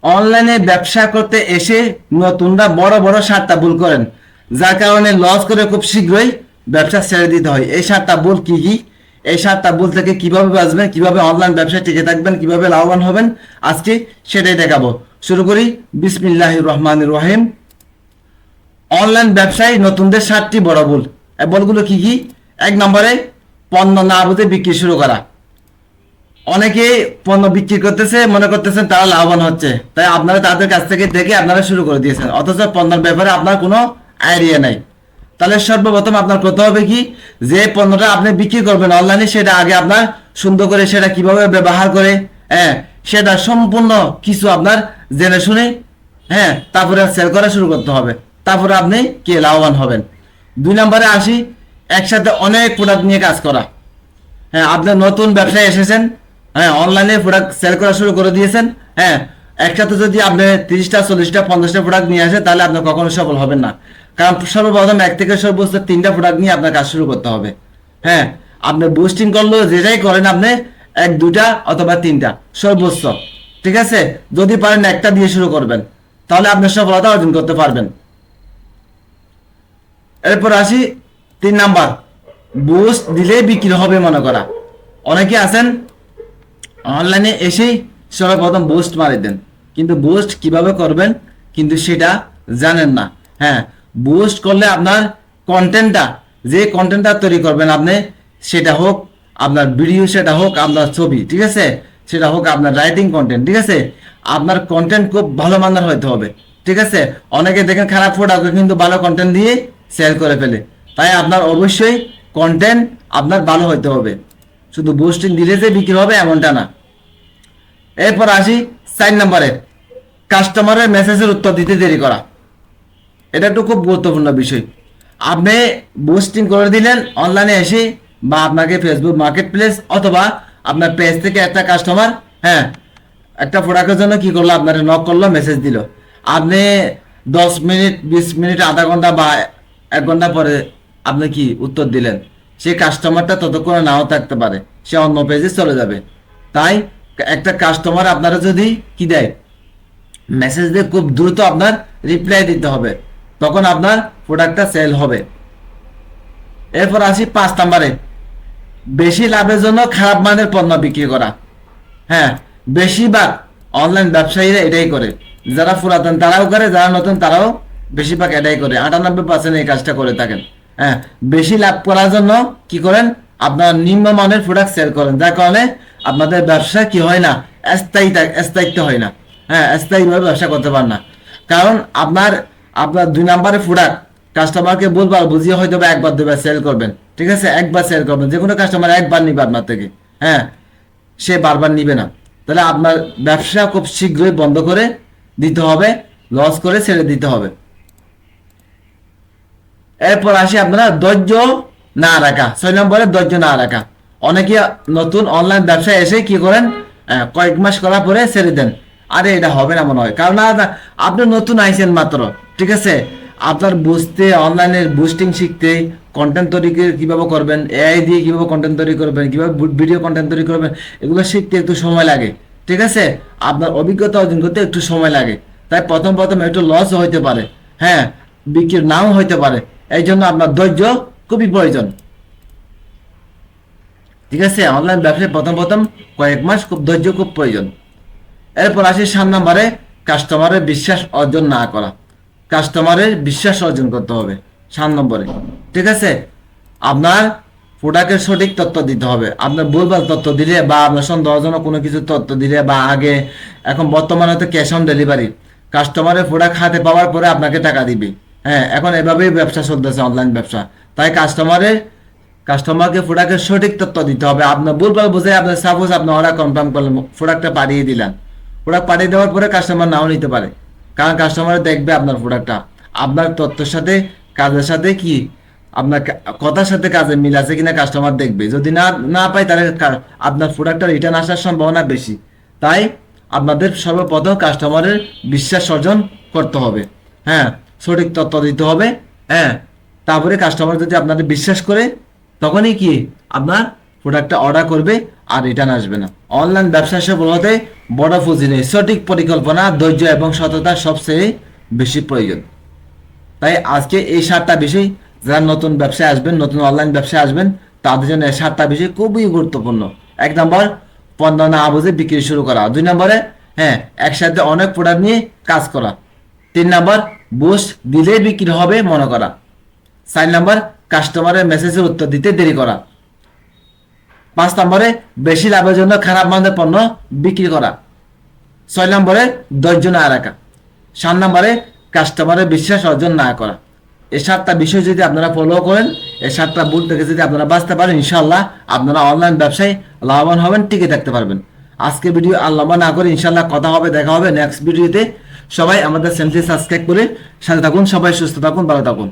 অনলাইনে ব্যবসা করতে এসে নতুনরা বড় বড় 7টা ভুল করেন, যার কারণে লস করে খুব শীঘ্রই ব্যবসা ছেড়ে দিতে হয়। এই 7টা ভুল কি কি, এই 7টা ভুল থেকে কিভাবে বাঁচবেন, কিভাবে অনলাইন ব্যবসায় টিকে থাকবেন, কিভাবে লাভবান হবেন, আজকে সেটাই দেখাবো। শুরু করি। বিসমিল্লাহির রহমানির রহিম। অনলাইন ব্যবসায় নতুনদের 7টি বড় ভুল। এই ভুলগুলো কি কি? 1 নম্বরে, পণ্য না বুঝে বিক্রি শুরু করা। অনেকে পণ্য বিক্রি করতেছে, মনে করতেছেন তারা লাভবান হচ্ছে, তাই আপনারা তাদের কাছ থেকে দেখে আপনারা শুরু করে দিয়েছেন, অথচ পণ্যের ব্যাপারে আপনার কোনো আইডিয়া নাই। তাহলে সর্বপ্রথম আপনার করতে হবে কি, যে পণ্যটা আপনি বিক্রি করবেন অনলাইনে, সেটা আগে আপনার সুন্দর করে সেটা কিভাবে ব্যবহার করে, সেটা সম্পূর্ণ কিছু আপনার জেনে শুনে, তারপরে সেল করা শুরু করতে হবে। তারপরে আপনি কি লাভবান হবেন। 2 নম্বরে আসি, একসাথে অনেক প্রোডাক্ট নিয়ে কাজ করা। আপনার নতুন ব্যবসায় এসেছেন, অনলাইনে প্রোডাক্ট সেল করা শুরু করে দিয়েছেন। একসাথে যদি আপনি 30টা 40টা 50টা প্রোডাক্ট নিয়ে আসেন, তাহলে আপনি কখনো সফল হবেন না। কারণ সর্বপ্রথম 1 থেকে সর্বোচ্চ 3টা প্রোডাক্ট নিয়ে আপনার কাজ শুরু করতে হবে। আপনি বুস্টিং করলেও যেটাই করেন, আপনি 1 2টা অথবা 3টা সর্বোচ্চ, ঠিক আছে। যদি পারেন একটা দিয়ে শুরু করবেন, তাহলে আপনি সফলতা অর্জন করতে পারবেন। এরপর আসি 3 নাম্বার, বুস্ট দিলে বিক্রি হবে মনে করা। অনেকে আছেন অনলাইনে এসেই সর্বপ্রথম বুস্ট মারি দেন, কিন্তু বুস্ট কিভাবে করবেন কিন্তু সেটা জানেন না। বুস্ট করলে আপনার কন্টেন্টটা, যে কন্টেন্টটা তৈরি করবেন আপনি, সেটা হোক আপনার ভিডিও, সেটা হোক আপনার ছবি, ঠিক আছে, সেটা হোক আপনার রাইটিং কন্টেন্ট, ঠিক আছে, আপনার কন্টেন্ট খুব ভালো মানের হইতে হবে, ঠিক আছে। অনেকে দেখেন খারাপ প্রোডাক্ট কিন্তু ভালো কন্টেন্ট দিয়ে সেল করে ফেলে। তাই আপনার অবশ্যই কন্টেন্ট আপনার ভালো হইতে হবে। শুধু বুস্টিং দিলে যে বিক্রি হবে এমনটা না। এরপর আসি 4 নম্বরে, কাস্টমারের মেসেজের উত্তর দিতে দেরি করা। এটা একটু খুব গুরুত্বপূর্ণ বিষয়। আপনি বুস্টিং করে দিলেন অনলাইনে এসে, বা আপনাকে ফেসবুক মার্কেট প্লেস অথবা আপনার পেজ থেকে একটা কাস্টমার একটা প্রোডাক্টের জন্য কি করলো, আপনার নক করলো, মেসেজ দিল। আপনি 10 মিনিট 20 মিনিট আধা ঘন্টা বা 1 ঘন্টা পরে আপনি কি উত্তর দিলেন, সেই কাস্টমারটা ততক্ষণে নাও থাকতে পারে, সে অন্য পেজে চলে যাবে। তাই একটা কাস্টমার আপনারা যদি কি দেয়, মেসেজ দিয়ে খুব দ্রুত আপনার রিপ্লাই দিতে হবে, তখন আপনার প্রোডাক্টটা সেল হবে। এরপর আসি 5 নম্বরে, বেশি লাভের জন্য খারাপ মানের পণ্য বিক্রি করা। বেশিরভাগ অনলাইন ব্যবসায়ীরা এটাই করে, যারা পুরাতন তারাও করে, যারা নতুন তারাও বেশিরভাগ এটাই করে, 98% এই কাজটা করে থাকেন। বেশি লাভ করার জন্য কি করেন, আপনার নিম্নমানের প্রোডাক্ট সেল করেন, যার কারণে আপনাদের ব্যবসা কি হয় না, স্থায়িত্ব হয় না। স্থায়ীভাবে ব্যবসা করতে পারেন না। কারণ আপনার 2 নম্বরের প্রোডাক্ট কাস্টমারকে বলবার বুঝিয়ে হয়তো বা 1বার 2বার সেল করবেন, ঠিক আছে, 1বার সেল করবেন। যে কোনো কাস্টমার 1বার নিবে আপনার থেকে, সে বারবার নিবে না। তাহলে আপনার ব্যবসা খুব শীঘ্রই বন্ধ করে দিতে হবে, লস করে ছেড়ে দিতে হবে। এরপর আসি আপনারা ধৈর্য না রাখা। 6 নম্বরে, ধৈর্য না রাখা। অনেকে নতুন অনলাইন ব্যবসায় এসে কি করেন, কয়েক মাস করার পরে ছেড়ে দেন। আরে এটা হবে না মনে হয়, কারণ আপনি নতুন আইছেন মাত্র, ঠিক আছে। আপনার বুঝতে, অনলাইনের বুস্টিং শিখতে, কন্টেন্ট তৈরি কিভাবে করবেন, এআই দিয়ে কিভাবে কন্টেন্ট তৈরি করবেন, কিভাবে ভিডিও কন্টেন্ট তৈরি করবেন, এগুলো শিখতে একটু সময় লাগে, ঠিক আছে। আপনার অভিজ্ঞতা অর্জন করতে একটু সময় লাগে। তাই প্রথম একটু লস হইতে পারে, বিক্রি নাও হইতে পারে। এই জন্য আপনার ধৈর্য খুবই প্রয়োজন, ঠিক আছে। অনলাইন ব্যবসায় প্রথম কয়েক মাস খুব ধৈর্য খুব প্রয়োজন। এরপর আসি 7 নম্বরে, কাস্টমারের বিশ্বাস অর্জন না করা। কাস্টমারের বিশ্বাস অর্জন করতে হবে 7 নম্বরে, ঠিক আছে। আপনার প্রোডাক্টের সঠিক তথ্য দিতে হবে। আপনার ভুলভাল তথ্য দিলে বা আপনার সন্দেহজনক কোনো কিছু তথ্য দিলে, বা আগে, এখন বর্তমানে তো ক্যাশ অন ডেলিভারি, কাস্টমারের প্রোডাক্ট হাতে পাওয়ার পরে আপনাকে টাকা দিবে। এখন এভাবেই ব্যবসা চলতেছে, অনলাইন ব্যবসা। তাই কাস্টমারকে প্রোডাক্টের সঠিক তথ্য দিতে হবে। আপনার ভুলভাল বুঝে আপনার, সাপোজ আপনি অর্ডার কনফার্ম করলেন, প্রোডাক্টটা পাঠিয়ে দিলেন, প্রোডাক্ট পাঠিয়ে দেওয়ার পরে কাস্টমার নাও নিতে পারে, কারণ কাস্টমার দেখবে আপনার প্রোডাক্টটা আপনার তথ্যের সাথে, কাজের সাথে কি, আপনার কথার সাথে কাজে মিল আছে কিনা কাস্টমার দেখবে। যদি না পায়, তাহলে আপনার প্রোডাক্টটা রিটার্ন আসার সম্ভাবনা বেশি। তাই আপনাদের সর্বপ্রথম কাস্টমারের বিশ্বাস অর্জন করতে হবে, সঠিক তথ্য দিতে হবে। তারপরে কাস্টমার যদি আপনাদের বিশ্বাস করে, তখনই কি আপনার প্রোডাক্টটা অর্ডার করবে আর রিটার্ন আসবে না। অনলাইন ব্যবসা সফল হতে বড় পুঁজি নেই, সঠিক পরিকল্পনা, ধৈর্য এবং সততা সবচেয়ে বেশি প্রয়োজন। তাই আজকে এই 7টা বিষয় যারা নতুন ব্যবসায় আসবেন, নতুন অনলাইন ব্যবসায় আসবেন, তাদের জন্য এই 7টা বিষয় খুবই গুরুত্বপূর্ণ। 1 নম্বর, পণ্য না বুঝে বিক্রি শুরু করা। 2 নম্বরে একসাথে অনেক প্রোডাক্ট নিয়ে কাজ করা। 3 নম্বর, বুস্ট দিলে বিক্রি হবে মনে করা। 4 নম্বর, কাস্টমারের মেসেজের উত্তর দিতে দেরি করা। 5 নম্বরে, বেশি লাভের জন্য খারাপ মানের পণ্য বিক্রি করা। 6 নম্বরে, ধৈর্য না রাখা। 7 নম্বরে, কাস্টমারের বিশ্বাস অর্জন না করা। এই 7টা বিষয় যদি আপনারা ফলো করেন, এই 7টা ভুল থেকে যদি আপনারা বাঁচতে পারেন, ইনশাল্লাহ আপনারা অনলাইন ব্যবসায় লাভবান হবেন, টিকে থাকতে পারবেন। আজকে ভিডিও আর লম্বা না করে ইনশাল্লাহ কথা হবে, দেখা হবে নেক্সট ভিডিওতে। সবাই আমাদের চ্যানেলটি সাবস্ক্রাইব করে সাথে থাকুন। সবাই সুস্থ থাকুন, ভালো থাকুন।